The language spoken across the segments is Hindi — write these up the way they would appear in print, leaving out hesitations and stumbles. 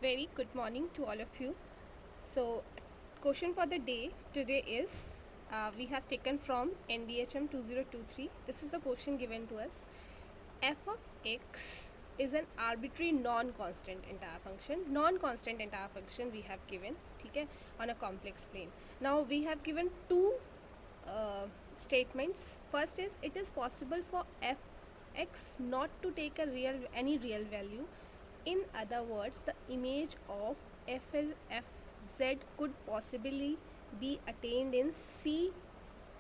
very good morning to all of you. So, question for the day today is we have taken from NBHM 2023. This is the question given to us. F of x is an arbitrary non-constant entire function. Non-constant entire function we have given, ठीक है, on a complex plane. Now we have given two statements. First is it is possible for f(x) not to take any real value. In other words, the image of fz could possibly be attained in C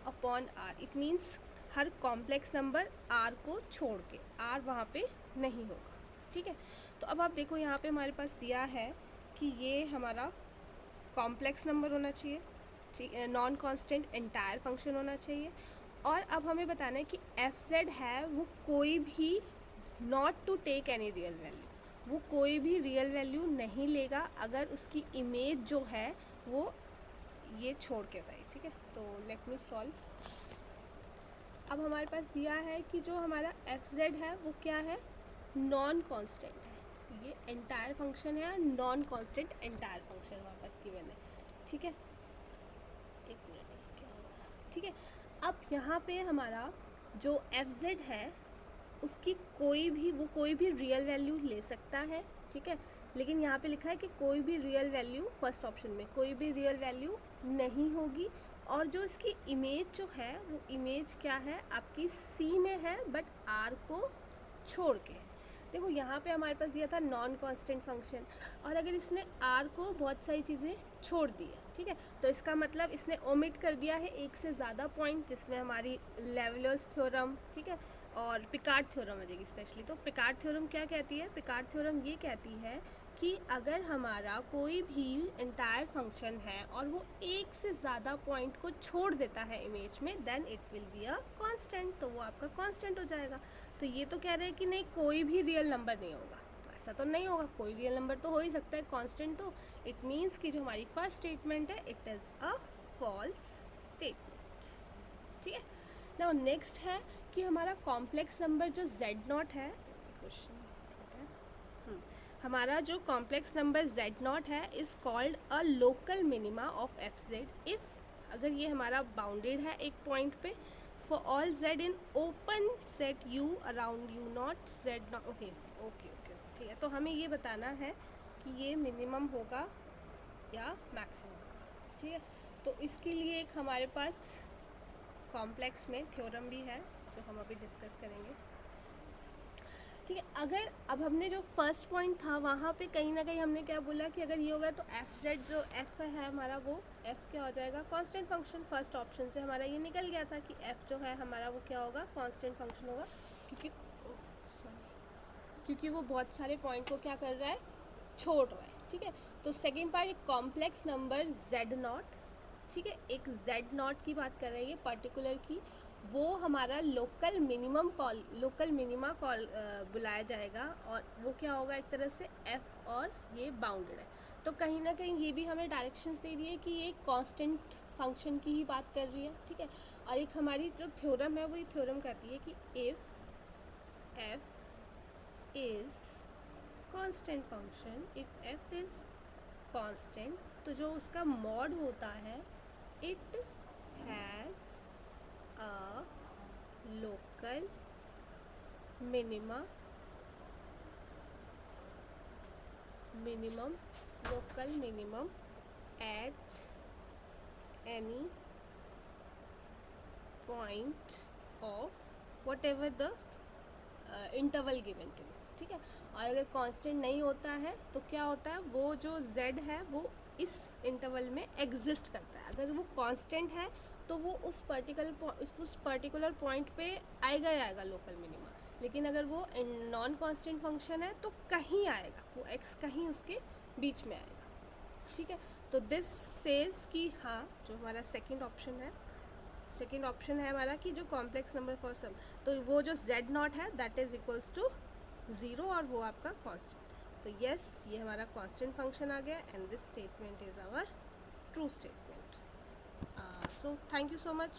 upon R. It means her complex number R को छोड़ के, R वहाँ पे नहीं होगा, ठीक है. तो अब आप देखो यहाँ पे हमारे पास दिया है कि ये हमारा कॉम्प्लेक्स नंबर होना चाहिए, ठीक, नॉन कांस्टेंट एंटायर फंक्शन होना चाहिए. और अब हमें बताना है कि fz है वो कोई भी not to take any real value, वो कोई भी रियल वैल्यू नहीं लेगा अगर उसकी इमेज जो है वो ये छोड़ के जाए, ठीक है. तो लेट मी सॉल्व. अब हमारे पास दिया है कि जो हमारा fz है वो क्या है, नॉन कांस्टेंट है. ये एंटायर फंक्शन है, नॉन कांस्टेंट एंटायर फंक्शन हमारे पास गिवन है, ठीक है. एक मिनट, क्या होगा, ठीक है. अब यहाँ पे हमारा जो fz है उसकी कोई भी रियल वैल्यू ले सकता है, ठीक है. लेकिन यहाँ पे लिखा है कि कोई भी रियल वैल्यू, फर्स्ट ऑप्शन में कोई भी रियल वैल्यू नहीं होगी. और जो इसकी इमेज जो है वो इमेज क्या है, आपकी C में है बट R को छोड़ के है. देखो यहाँ पे हमारे पास दिया था नॉन कांस्टेंट फंक्शन, और अगर इसने R को बहुत सारी चीज़ें छोड़ दी है, ठीक है, तो इसका मतलब इसने ओमिट कर दिया है एक से ज़्यादा पॉइंट, जिसमें हमारी लेवलर्स थ्योरम, ठीक है, और पिकार्ड थ्योरम आ जाएगी स्पेशली. तो पिकार्ड थ्योरम क्या कहती है, पिकार्ड थ्योरम ये कहती है कि अगर हमारा कोई भी एंटायर फंक्शन है और वो एक से ज़्यादा पॉइंट को छोड़ देता है इमेज में, then it will be a constant. तो वो आपका कांस्टेंट हो जाएगा. तो ये तो कह रहे हैं कि नहीं कोई भी रियल नंबर नहीं होगा, तो ऐसा तो नहीं होगा, कोई रियल नंबर तो हो ही सकता है कांस्टेंट. तो इट मीन्स कि जो हमारी फर्स्ट स्टेटमेंट है it is a false statement, ठीक है. नाउ नेक्स्ट है कि हमारा कॉम्प्लेक्स नंबर जो z0 है, हमारा जो कॉम्प्लेक्स नंबर z0 है is called a local minima of fz if, अगर ये हमारा बाउंडेड है एक पॉइंट पे, for all z in open set u around u not z0. Okay, ठीक है. तो हमें ये बताना है कि ये मिनिमम होगा या मैक्सिमम, ठीक है. तो इसके लिए एक हमारे पास कॉम्प्लेक्स में थ्योरम भी है जो हम अभी डिस्कस करेंगे, ठीक है. अगर अब हमने जो फर्स्ट पॉइंट था वहाँ पे कहीं ना कहीं हमने क्या बोला कि अगर ये होगा तो fz जो f है हमारा वो f क्या हो जाएगा, कांस्टेंट फंक्शन. फर्स्ट ऑप्शन से हमारा ये निकल गया था कि f जो है हमारा वो क्या होगा, कांस्टेंट फंक्शन होगा, क्योंकि वो बहुत सारे पॉइंट को क्या कर रहा है, छोड़ रहा है, ठीक है. तो सेकेंड पार्ट एक कॉम्प्लेक्स नंबर z0, ठीक है, एक z0 की बात कर रहे हैं ये पर्टिकुलर की, वो हमारा लोकल मिनिमा कॉल बुलाया जाएगा, और वो क्या होगा, एक तरह से f और ये बाउंडेड है. तो कहीं ना कहीं ये भी हमें डायरेक्शंस दे रही है कि ये कांस्टेंट फंक्शन की ही बात कर रही है, ठीक है. और एक हमारी जो थ्योरम है वो ये थ्योरम कहती है कि if f is constant function, if f is constant, तो जो उसका मॉड होता है it has a local minimum at any point of whatever the interval given to, ठीक है. और अगर कांस्टेंट नहीं होता है तो क्या होता है, वो जो z है वो इस इंटरवल में एग्जिस्ट करता है. अगर वो कांस्टेंट है तो वो उस पर्टिकुलर पॉइंट पे आएगा लोकल मिनिमा. लेकिन अगर वो नॉन कांस्टेंट फंक्शन है तो कहीं आएगा, वो x कहीं उसके बीच में आएगा, ठीक है. तो दिस सेज कि हाँ जो हमारा सेकंड ऑप्शन है हमारा कि जो कॉम्प्लेक्स नंबर फॉर सम, तो वो जो z0 है दैट इज़ इक्वल्स टू 0 और वो आपका कांस्टेंट. तो यस, ये हमारा कांस्टेंट फंक्शन आ गया and this statement is our true statement. So thank you so much.